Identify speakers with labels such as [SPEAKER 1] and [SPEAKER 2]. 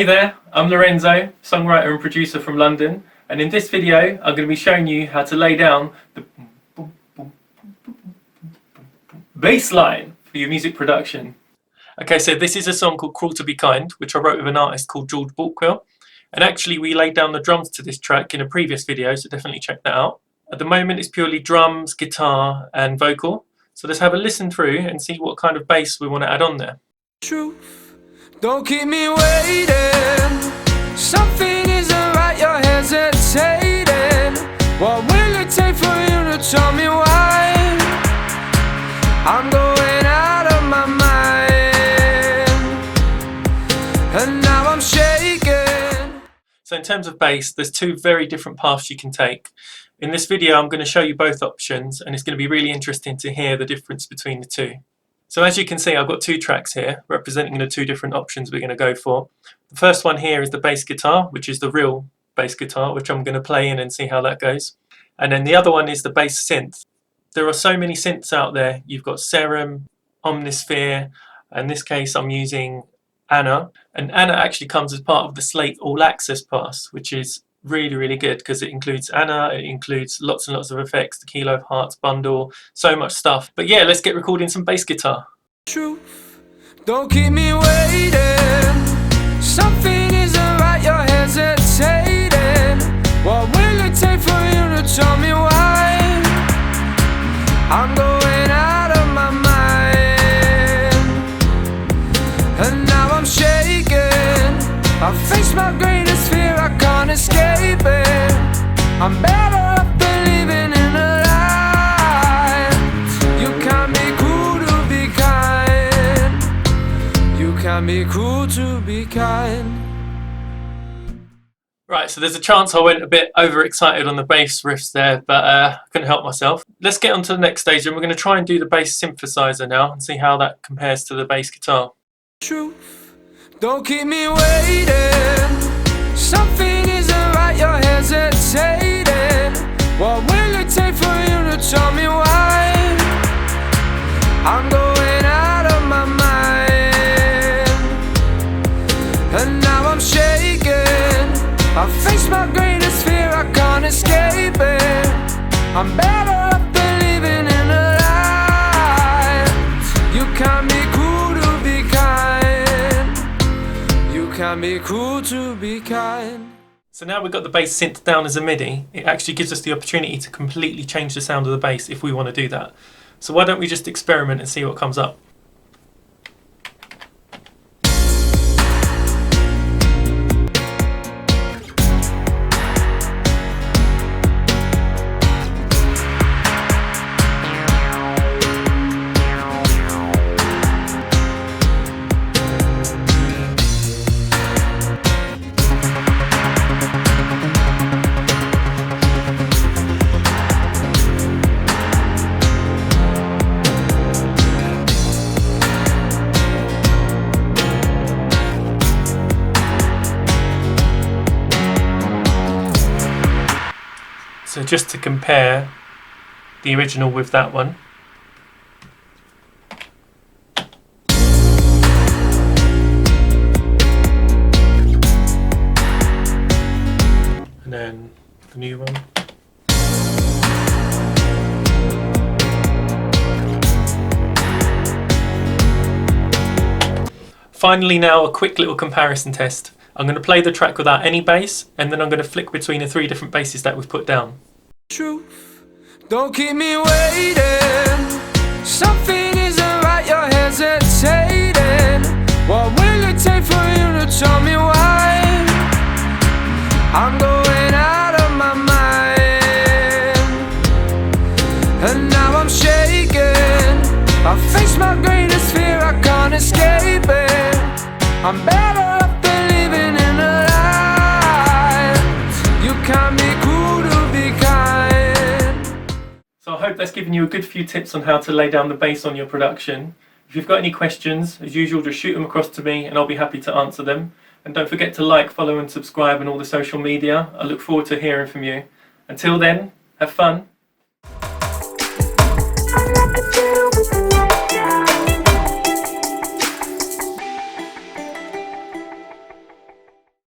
[SPEAKER 1] Hey there, I'm Lorenzo, songwriter and producer from London, and in this video I'm going to be showing you how to lay down the bass line for your music production. Okay, so this is a song called Cruel to Be Kind, which I wrote with an artist called George Balkwell, and actually we laid down the drums to this track in a previous video, so definitely check that out. At the moment it's purely drums, guitar and vocal, so let's have a listen through and see what kind of bass we want to add on there.
[SPEAKER 2] Truth, don't keep me waiting. Something isn't right, you're hesitating. What will it take for you to tell me why? I'm going out of my mind, and now I'm shaking.
[SPEAKER 1] So in terms of bass, there's two very different paths you can take. In this video I'm going to show you both options, and it's going to be really interesting to hear the difference between the two. So as you can see, I've got two tracks here representing the two different options we're going to go for. The first one here is the bass guitar, which is the real bass guitar, which I'm going to play in and see how that goes. And then the other one is the bass synth. There are so many synths out there. You've got Serum, Omnisphere. In this case I'm using Anna. And Anna actually comes as part of the Slate All Access Pass, which is really good because it includes Anna, it includes lots and lots of effects, the Kilo of Hearts bundle, so much stuff. But yeah, let's get recording some bass guitar.
[SPEAKER 2] Truth, don't keep me waiting. Something isn't right, you're hesitating. What will it take for you to tell me why? I'm going out of my mind, and now I'm shaking. I face my greatest fear, I can't escape it. I'm better off than living in a lie. You can't be cruel to be kind. You can't be cruel to be kind.
[SPEAKER 1] Right, so there's a chance I went a bit overexcited on the bass riffs there, but I couldn't help myself. Let's get on to the next stage, and we're going to try and do the bass synthesizer now and see how that compares to the bass guitar.
[SPEAKER 2] Truth, don't keep me waiting. Something isn't right, you're hesitating. What will it take for you to tell me why? I'm going out of my mind, and now I'm shaking. I face my greatest fear, I can't escape it. I'm better off than living in a lie. You can't be cruel to be kind. You can't be cruel to be kind.
[SPEAKER 1] So now we've got the bass synth down as a MIDI, it actually gives us the opportunity to completely change the sound of the bass if we want to do that. So why don't we just experiment and see what comes up. So just to compare the original with that one. And then the new one. Finally now a quick little comparison test. I'm going to play the track without any bass, and then I'm going to flick between the three different basses that we've put down.
[SPEAKER 2] Truth, don't keep me waiting. Something isn't right, you're hesitating. What will it take for you to tell me why? I'm going out of my mind, and now I'm shaking. I face my greatest fear, I can't escape it. I'm better off than living in a lie. You can't be cruel to be kind.
[SPEAKER 1] So I hope that's given you a good few tips on how to lay down the bass on your production. If you've got any questions, as usual, just shoot them across to me and I'll be happy to answer them. And don't forget to like, follow and subscribe on all the social media. I look forward to hearing from you. Until then, have fun.